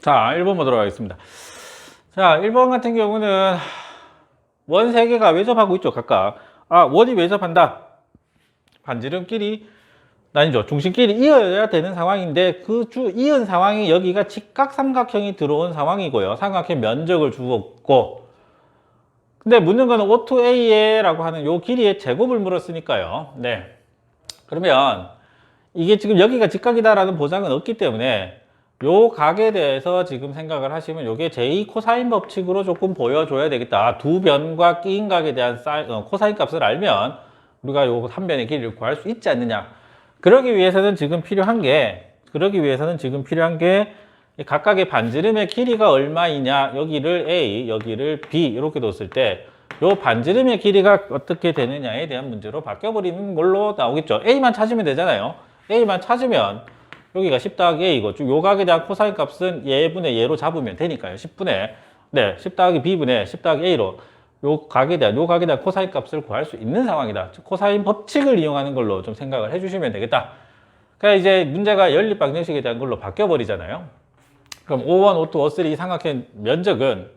자, 1번 보도록 하겠습니다. 자, 1번 같은 경우는 원 3개가 외접하고 있죠, 각각. 원이 외접한다. 반지름끼리, 아니죠, 중심끼리 이어야 되는 상황인데, 그 이은 상황이 여기가 직각삼각형이 들어온 상황이고요. 삼각형 면적을 주었고, 근데 묻는 거는 O2A에 라고 하는 요 길이의 제곱을 물었으니까요. 네. 그러면 이게 지금 여기가 직각이다라는 보장은 없기 때문에 요 각에 대해서 지금 생각을 하시면 요게 제2 코사인 법칙으로 조금 보여줘야 되겠다. 두 변과 끼인 각에 대한 코사인 값을 알면 우리가 요 한 변의 길이를 구할 수 있지 않느냐. 그러기 위해서는 지금 필요한 게 각각의 반지름의 길이가 얼마이냐. 여기를 A, 여기를 B 이렇게 뒀을 때 요 반지름의 길이가 어떻게 되느냐에 대한 문제로 바뀌어버리는 걸로 나오겠죠. A만 찾으면 되잖아요. A만 찾으면 여기가 10 더하기 A고 요 각에 대한 코사인 값은 얘분의 얘로 잡으면 되니까요. 10분의 10 더하기 B분의 10 더하기 A로 요 각에 대한 코사인 값을 구할 수 있는 상황이다. 즉 코사인 법칙을 이용하는 걸로 좀 생각을 해주시면 되겠다. 그러니까 이제 문제가 연립 방정식에 대한 걸로 바뀌어 버리잖아요. 그럼 O1, O2, O3 이 삼각형 면적은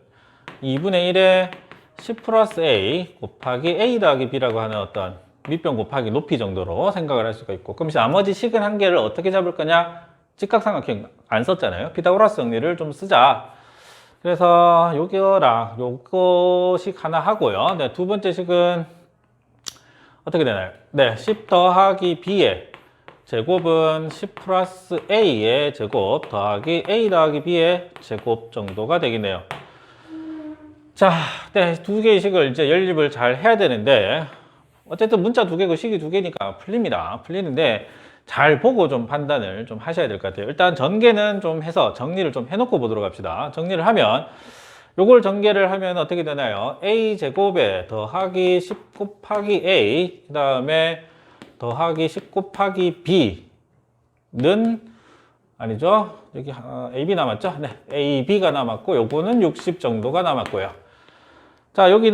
2분의 1에 10 플러스 A 곱하기 A 더하기 B라고 하는 어떤 밑변 곱하기 높이 정도로 생각을 할 수가 있고, 그럼 나머지 식은 한 개를 어떻게 잡을 거냐? 직각삼각형 안 썼잖아요. 피타고라스 정리를 좀 쓰자. 그래서 요거랑 요거식 하나 하고요. 네, 두 번째 식은 어떻게 되나요? 네, 10 더하기 B의 제곱은 10 플러스 A의 제곱 더하기 A 더하기 B의 제곱 정도가 되겠네요. 자, 네, 두 개의 식을 이제 연립을 잘 해야 되는데, 어쨌든 문자 두 개고 식이 두 개니까 풀리는데, 잘 보고 좀 판단을 좀 하셔야 될 것 같아요. 일단 전개는 좀 해서 정리를 좀 해놓고 보도록 합시다. 정리를 하면, 요걸 전개를 하면 어떻게 되나요? A 제곱에 더하기 10 곱하기 A, 그 다음에 더하기 10 곱하기 B는, 아니죠? 여기 AB 남았죠? 네, AB가 남았고, 요거는 60 정도가 남았고요. 자, 여기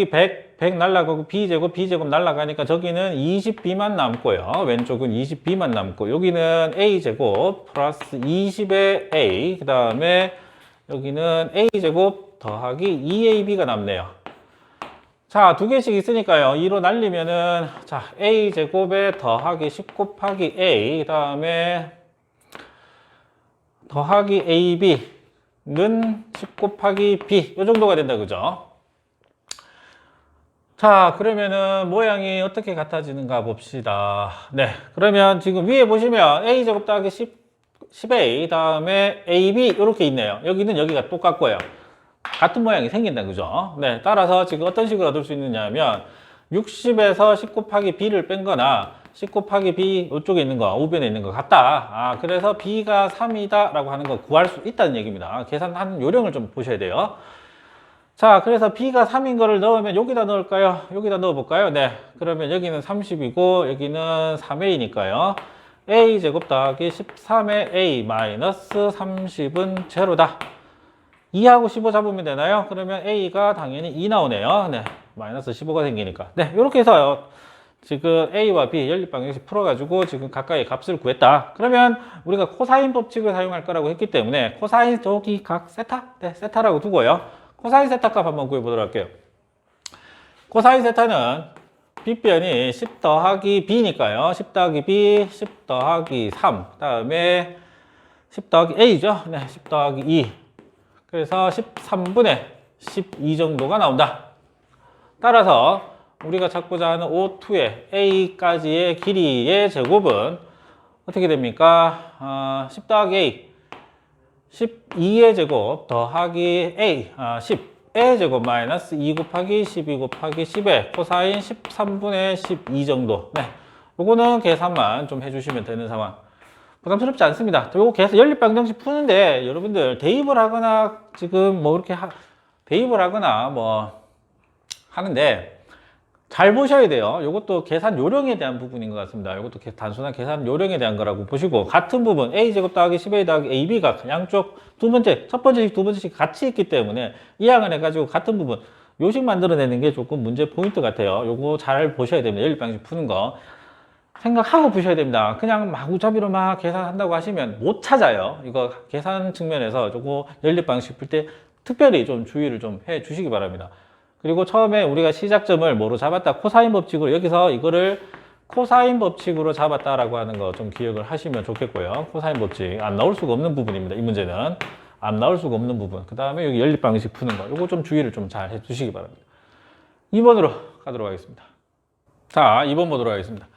100 날라가고 B제곱 날라가니까 저기는 20B만 남고요. 왼쪽은 20B만 남고, 여기는 A제곱 플러스 20의 A, 그 다음에 여기는 A제곱 더하기 2AB가 남네요. 자, 두 개씩 있으니까요. 2로 날리면은, 자, A제곱에 더하기 10 곱하기 A, 그 다음에 더하기 AB는 10 곱하기 B, 이 정도가 된다, 그죠? 자, 그러면은 모양이 어떻게 같아지는가 봅시다. 네, 그러면 지금 위에 보시면 A제곱 더하기 10A 다음에 AB 이렇게 있네요. 여기는 여기가 똑같고요. 같은 모양이 생긴다, 그죠? 네, 따라서 지금 어떤 식으로 얻을 수 있느냐 하면 60에서 10 곱하기 B를 뺀 거나 10 곱하기 B 이쪽에 있는 거, 우변에 있는 거 같다. 그래서 B가 3이다 라고 하는 거 구할 수 있다는 얘기입니다. 계산하는 요령을 좀 보셔야 돼요. 자, 그래서 B가 3인 거를 넣으면 여기다 넣을까요? 여기다 넣어볼까요? 네. 그러면 여기는 30이고 여기는 3A니까요. A제곱 더하기 13의 A 마이너스 30은 제로다. 2하고 15 잡으면 되나요? 그러면 A가 당연히 2 나오네요. 네. 마이너스 15가 생기니까. 네. 이렇게 해서요. 지금 A와 B 연립방정식 풀어가지고 지금 각각의 값을 구했다. 그러면 우리가 코사인 법칙을 사용할 거라고 했기 때문에 코사인 저기 각 세타? 네. 세타라고 두고요. 코사인 세타 값 한번 구해보도록 할게요. 코사인 세타는 B변이 10 더하기 B니까요. 10 더하기 B, 10 더하기 3. 그 다음에 10 더하기 A죠. 네, 10 더하기 2. 그래서 13분의 12 정도가 나온다. 따라서 우리가 찾고자 하는 O2의 A까지의 길이의 제곱은 어떻게 됩니까? 10 더하기 A. 12의 제곱 더하기 A, 10의 제곱 마이너스 2 곱하기 12 곱하기 10의 코사인 13분의 12 정도. 네. 요거는 계산만 좀 해주시면 되는 상황. 부담스럽지 않습니다. 요거 계산 연립방정식 푸는데 여러분들 대입을 하거나 지금 뭐 이렇게 대입을 하거나 뭐 하는데 잘 보셔야 돼요. 이것도 계산 요령에 대한 부분인 것 같습니다. 이것도 단순한 계산 요령에 대한 거라고 보시고, 같은 부분 A제곱 더하기 10A 더하기 AB가 양쪽 첫 번째식, 두 번째식 같이 있기 때문에 이항을 해가지고 같은 부분 요식 만들어내는 게 조금 문제 포인트 같아요. 요거 잘 보셔야 됩니다. 연립방식 푸는 거. 생각하고 푸셔야 됩니다. 그냥 마구잡이로 막 계산한다고 하시면 못 찾아요. 이거 계산 측면에서 저거 연립 방식 풀 때 특별히 좀 주의를 좀 해 주시기 바랍니다. 그리고 처음에 우리가 시작점을 뭐로 잡았다? 코사인 법칙으로, 여기서 이거를 코사인 법칙으로 잡았다라고 하는 거 좀 기억을 하시면 좋겠고요. 코사인 법칙 안 나올 수가 없는 부분입니다. 이 문제는 안 나올 수가 없는 부분. 그 다음에 여기 연립 방식 푸는 거, 이거 좀 주의를 좀 잘 해 주시기 바랍니다. 2번으로 가도록 하겠습니다. 자, 2번 보도록 하겠습니다.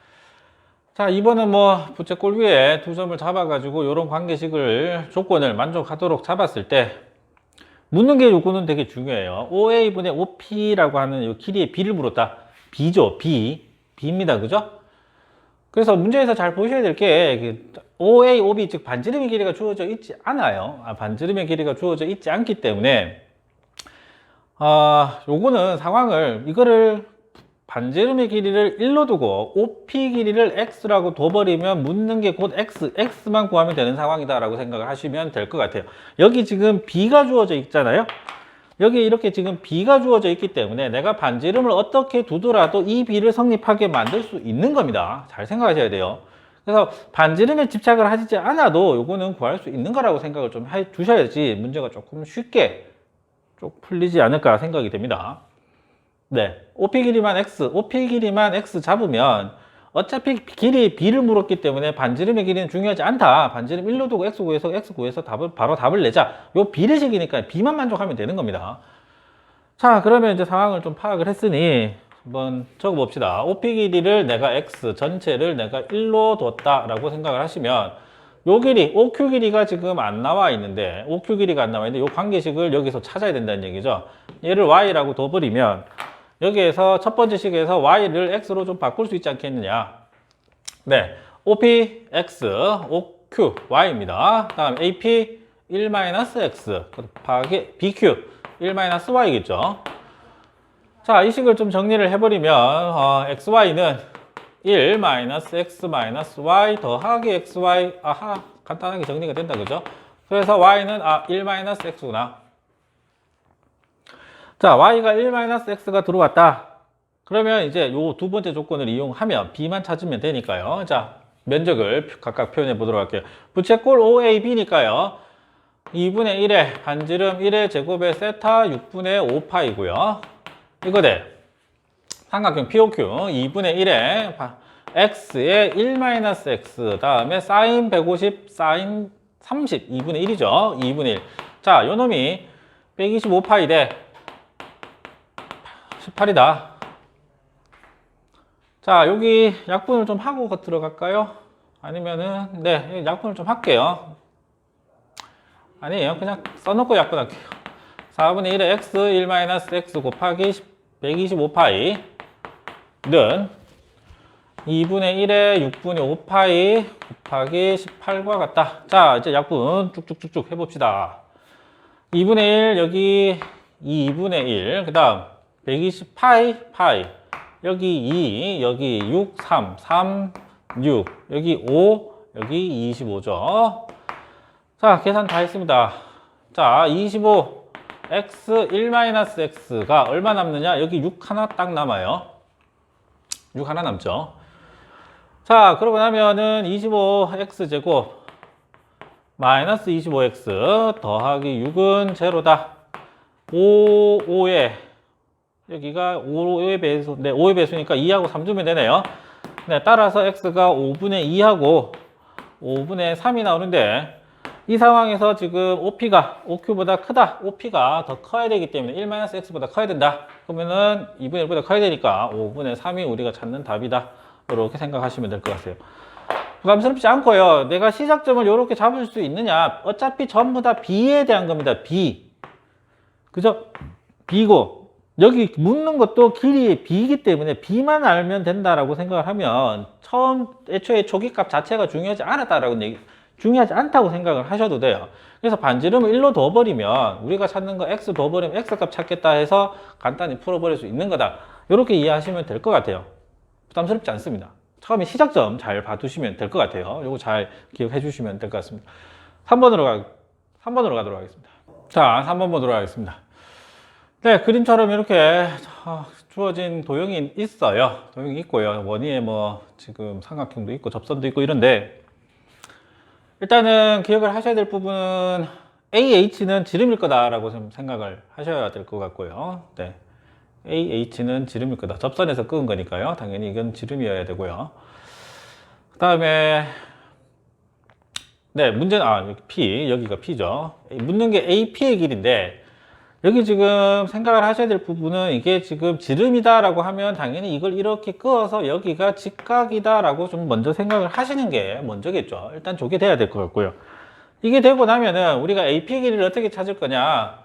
자, 2번은 뭐 부채꼴 위에 두 점을 잡아가지고 이런 관계식을 조건을 만족하도록 잡았을 때 묻는 게 요거는 되게 중요해요. OA분의 OP라고 하는 이 길이의 B를 물었다. B죠. B입니다. 그죠? 그래서 문제에서 잘 보셔야 될 게 OA, OB 즉 반지름의 길이가 주어져 있지 않아요. 반지름의 길이가 주어져 있지 않기 때문에 요거는 상황을 이거를 반지름의 길이를 1로 두고 OP 길이를 X라고 둬버리면 묻는 게 곧 X만 구하면 되는 상황이다라고 생각을 하시면 될 것 같아요. 여기 지금 B가 주어져 있잖아요. 여기 이렇게 지금 B가 주어져 있기 때문에 내가 반지름을 어떻게 두더라도 이 B를 성립하게 만들 수 있는 겁니다. 잘 생각하셔야 돼요. 그래서 반지름에 집착을 하지 않아도 요거는 구할 수 있는 거라고 생각을 좀 해 주셔야지 문제가 조금 쉽게 좀 풀리지 않을까 생각이 됩니다. 네, OP 길이만 X 잡으면 어차피 길이 B를 물었기 때문에 반지름의 길이는 중요하지 않다. 반지름 1로 두고 X 구해서 바로 답을 내자. 요 B례식이니까 B만 만족하면 되는 겁니다. 자, 그러면 이제 상황을 좀 파악을 했으니 한번 적어봅시다. OP 길이를 내가 X 전체를 내가 1로 뒀다라고 생각을 하시면 요 길이, OQ 길이가 지금 안 나와 있는데, OQ 길이가 안 나와 있는데 요 관계식을 여기서 찾아야 된다는 얘기죠. 얘를 Y라고 둬버리면 여기에서 첫 번째 식에서 Y를 X로 좀 바꿀 수 있지 않겠느냐. 네, OP X, OQ Y입니다. 다음 AP 1-X 곱하기 BQ 1-Y겠죠. 자, 이 식을 좀 정리를 해버리면 XY는 1-X-Y 더하기 XY, 간단하게 정리가 된다, 그죠? 그래서 Y는 1-X구나. 자, Y가 1-X가 들어왔다. 그러면 이제 요 두 번째 조건을 이용하면 B만 찾으면 되니까요. 자, 면적을 각각 표현해 보도록 할게요. 부채꼴 OAB니까요. 2분의 1의 반지름 1의 제곱의 세타 6분의 5파이고요. 이거 돼. 삼각형 POQ 2분의 1의 X의 1-X 다음에 사인 150, 사인 30, 2분의 1이죠. 2분의 1. 자, 요 놈이 125파이 대 18이다. 자, 여기 약분을 좀 하고 들어갈까요? 아니면은, 네, 약분을 좀 할게요. 아니에요. 그냥 써놓고 약분할게요. 4분의 1의 X 1-X 곱하기 125파이는 2분의 1의 6분의 5파이 곱하기 18과 같다. 자, 이제 약분 쭉쭉쭉쭉 해봅시다. 2분의 1, 여기 2분의 1, 그 다음 120파이, 파이. 여기 2, 여기 6, 3, 6, 여기 5, 여기 25죠. 자, 계산 다 했습니다. 자, 25, x 1-x가 얼마 남느냐? 여기 6 하나 딱 남아요. 6 하나 남죠. 자, 그러고 나면은 25x제곱 마이너스 25x 더하기 6은 제로다. 5에 여기가 5의 배수, 네, 5의 배수니까 2하고 3주면 되네요. 네, 따라서 x가 5분의 2하고 5분의 3이 나오는데 이 상황에서 지금 OP가 OQ보다 크다. OP가 더 커야 되기 때문에 1-x보다 커야 된다. 그러면은 2분의 1보다 커야 되니까 5분의 3이 우리가 찾는 답이다. 이렇게 생각하시면 될 것 같아요. 부담스럽지 않고요. 내가 시작점을 이렇게 잡을 수 있느냐. 어차피 전부 다 B에 대한 겁니다. B. 그죠? B고 여기 묻는 것도 길이의 B이기 때문에 B만 알면 된다라고 생각을 하면 애초에 초기값 자체가 중요하지 않다고 생각을 하셔도 돼요. 그래서 반지름을 1로 둬버리면 우리가 찾는 거 X 둬버리면 X값 찾겠다 해서 간단히 풀어버릴 수 있는 거다. 이렇게 이해하시면 될 것 같아요. 부담스럽지 않습니다. 처음에 시작점 잘 봐두시면 될 것 같아요. 이거 잘 기억해 주시면 될 것 같습니다. 3번으로 가도록 하겠습니다. 자, 3번 보도록 하겠습니다. 네, 그림처럼 이렇게 주어진 도형이 있어요. 도형이 있고요. 원위에 뭐 지금 삼각형도 있고 접선도 있고 이런데 일단은 기억을 하셔야 될 부분은 AH는 지름일 거다라고 좀 생각을 하셔야 될 것 같고요. 네. AH는 지름일 거다. 접선에서 끄은 거니까요. 당연히 이건 지름이어야 되고요. 그 다음에 네, 문제는 여기 P, 여기가 P죠. 묻는 게 AP의 길인데 여기 지금 생각을 하셔야 될 부분은 이게 지금 지름이다라고 하면 당연히 이걸 이렇게 그어서 여기가 직각이다라고 좀 먼저 생각을 하시는 게 먼저겠죠. 일단 저게 돼야 될 것 같고요. 이게 되고 나면은 우리가 AP 길이를 어떻게 찾을 거냐?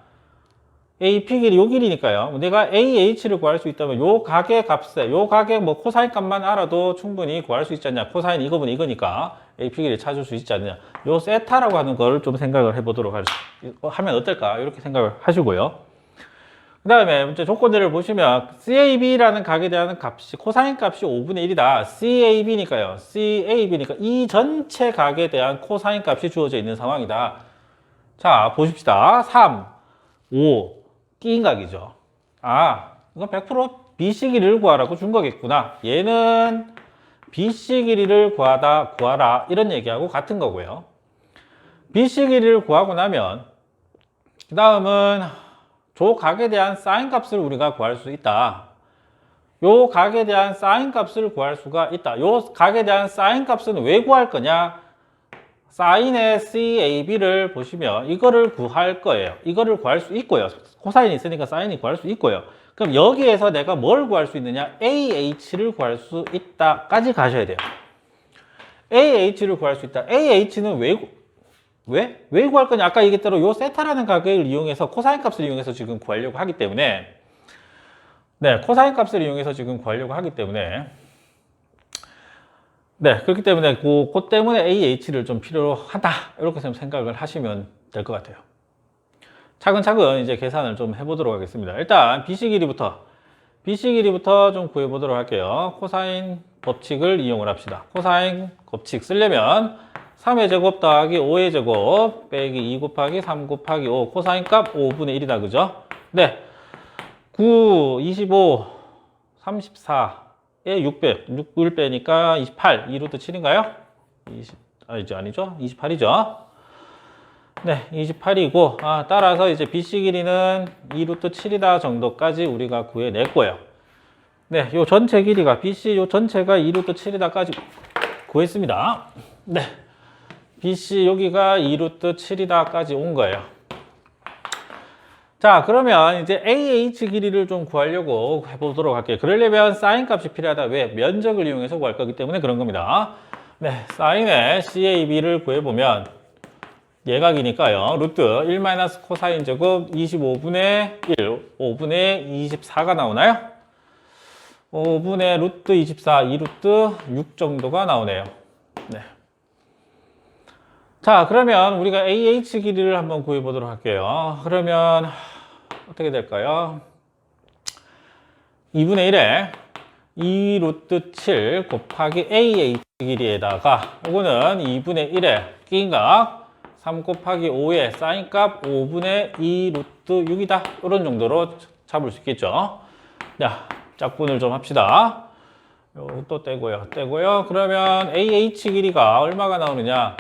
AP 길이 요 길이니까요. 내가 AH를 구할 수 있다면 요 각의 값에 요 각의 뭐 코사인 값만 알아도 충분히 구할 수 있지 않냐? 코사인 이거분 이거니까 AP 길이 찾을 수 있지 않느냐? 요 세타라고 하는 걸 좀 생각을 해보도록 하면 어떨까? 이렇게 생각을 하시고요. 그 다음에 문제 조건들을 보시면 CAB라는 각에 대한 값이 코사인 값이 5분의 1이다. CAB니까요. CAB니까 이 전체 각에 대한 코사인 값이 주어져 있는 상황이다. 자, 보십시다. 3, 5, 끼인 각이죠. 이건 100% BC 길이를 구하라고 준 거겠구나. 얘는 BC 길이를 구하라. 이런 얘기하고 같은 거고요. BC 길이를 구하고 나면 그 다음은 저 각에 대한 사인 값을 우리가 구할 수 있다. 요 각에 대한 사인 값을 구할 수가 있다. 요 각에 대한 사인 값은 왜 구할 거냐? 사인의 CAB를 보시면 이거를 구할 거예요. 이거를 구할 수 있고요. 코사인이 있으니까 사인이 구할 수 있고요. 그럼 여기에서 내가 뭘 구할 수 있느냐? AH를 구할 수 있다까지 가셔야 돼요. AH를 구할 수 있다. AH는 왜 구할 거냐? 아까 얘기했대로 요 세타라는 가격을 이용해서 코사인 값을 이용해서 지금 구하려고 하기 때문에 네, 코사인 값을 이용해서 지금 구하려고 하기 때문에 네, 그렇기 때문에 그 때문에 AH를 좀 필요로 하다. 이렇게 좀 생각을 하시면 될 것 같아요. 차근차근 이제 계산을 좀 해보도록 하겠습니다. 일단 BC 길이부터 좀 구해보도록 할게요. 코사인 법칙을 이용을 합시다. 코사인 법칙 쓰려면 3의 제곱 더하기 5의 제곱 빼기 2 곱하기 3 곱하기 5 코사인 값 5분의 1이다. 그죠? 네. 9, 25, 34에 6을 빼니까 28, 2루트 7인가요? 아니죠? 28이죠? 네, 28이고, 따라서 이제 BC 길이는 2루트 7이다 정도까지 우리가 구해냈고요. 네, 요 전체 길이가, BC 요 전체가 2루트 7이다까지 구했습니다. 네. BC 여기가 2루트 7이다까지 온 거예요. 자, 그러면 이제 AH 길이를 좀 구하려고 해보도록 할게요. 그러려면 사인 값이 필요하다. 왜? 면적을 이용해서 구할 거기 때문에 그런 겁니다. 네, 사인의 CAB를 구해보면 예각이니까요. 루트 1 코사인 제곱 25분의 1, 5분의 24가 나오나요? 5분의 루트 24, 2루트 6 정도가 나오네요. 네. 자, 그러면 우리가 AH 길이를 한번 구해보도록 할게요. 그러면 어떻게 될까요? 2분의 1에 2루트 7 곱하기 AH 길이에다가 이거는 2분의 1에 끼인 각 3 곱하기 5의 사인 값 5분의 2 루트 6이다. 이런 정도로 잡을 수 있겠죠. 자, 짝분을 좀 합시다. 요것도 떼고요. 그러면 AH 길이가 얼마가 나오느냐?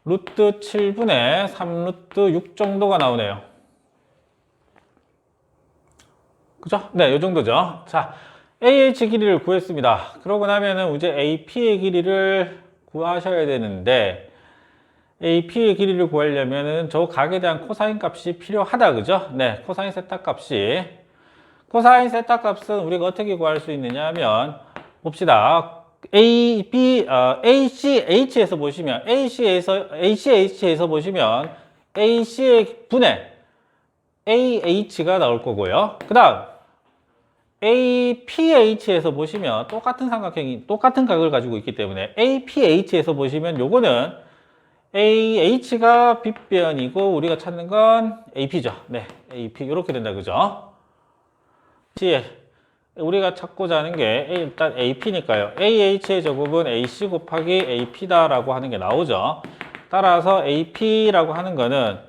루트 7분의 3 루트 6 정도가 나오네요. 그죠? 네, 요 정도죠. 자, AH 길이를 구했습니다. 그러고 나면은 이제 AP의 길이를 구하셔야 되는데, AP의 길이를 구하려면은 저 각에 대한 코사인 값이 필요하다. 그죠? 네, 코사인 세타 값이. 코사인 세타 값은 우리가 어떻게 구할 수 있느냐 하면, 봅시다. ACH에서 보시면, ACH에서 보시면, AC의 분의 AH가 나올 거고요. 그 다음, APH에서 보시면 똑같은 삼각형이, 똑같은 각을 가지고 있기 때문에 APH에서 보시면 요거는 AH가 빗변이고 우리가 찾는 건 AP죠. 네, AP 이렇게 된다. 그죠? 우리가 찾고자 하는 게 일단 AP니까요. AH의 제곱은 AC 곱하기 AP다라고 하는 게 나오죠. 따라서 AP라고 하는 거는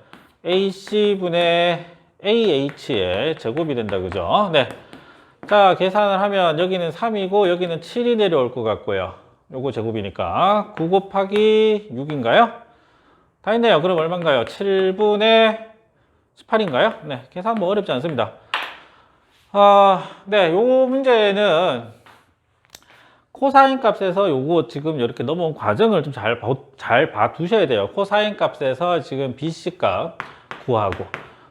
AC분의 AH의 제곱이 된다. 그죠? 네. 자, 계산을 하면 여기는 3이고 여기는 7이 내려올 것 같고요. 요거 제곱이니까 9 곱하기 6인가요? 다 있네요. 그럼 얼마인가요? 7분의 18인가요? 네, 계산 뭐 어렵지 않습니다. 네, 요 문제는 코사인 값에서 요거 지금 이렇게 넘어온 과정을 좀 잘 봐두셔야 돼요. 코사인 값에서 지금 BC 값 구하고,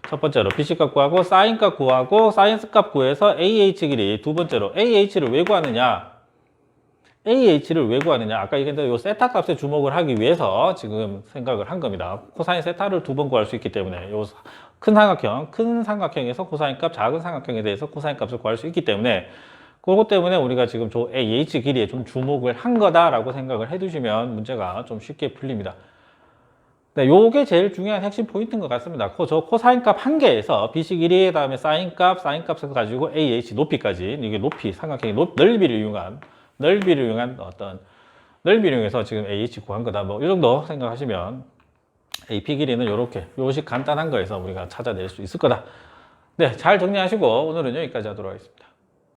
첫 번째로 BC 값 구하고, 사인 값 구하고, 사인스 값 구해서 AH 길이, 두 번째로 AH를 왜 구하느냐? AH를 왜 구하느냐? 아까 얘기했던 요 세타 값에 주목을 하기 위해서 지금 생각을 한 겁니다. 코사인 세타를 두 번 구할 수 있기 때문에 요 큰 삼각형에서 코사인 값, 작은 삼각형에 대해서 코사인 값을 구할 수 있기 때문에 그것 때문에 우리가 지금 저 AH 길이에 좀 주목을 한 거다라고 생각을 해두시면 문제가 좀 쉽게 풀립니다. 네, 요게 제일 중요한 핵심 포인트인 것 같습니다. 저 코사인 값 한 개에서 BC 길이, 그다음에 사인 값을 가지고 AH 높이까지, 이게 높이, 삼각형의 넓이를 이용한 어떤 넓이를 이용해서 지금 AH 구한 거다. 뭐 이 정도 생각하시면 AP 길이는 요식 간단한 거에서 우리가 찾아낼 수 있을 거다. 네, 잘 정리하시고 오늘은 여기까지 하도록 하겠습니다.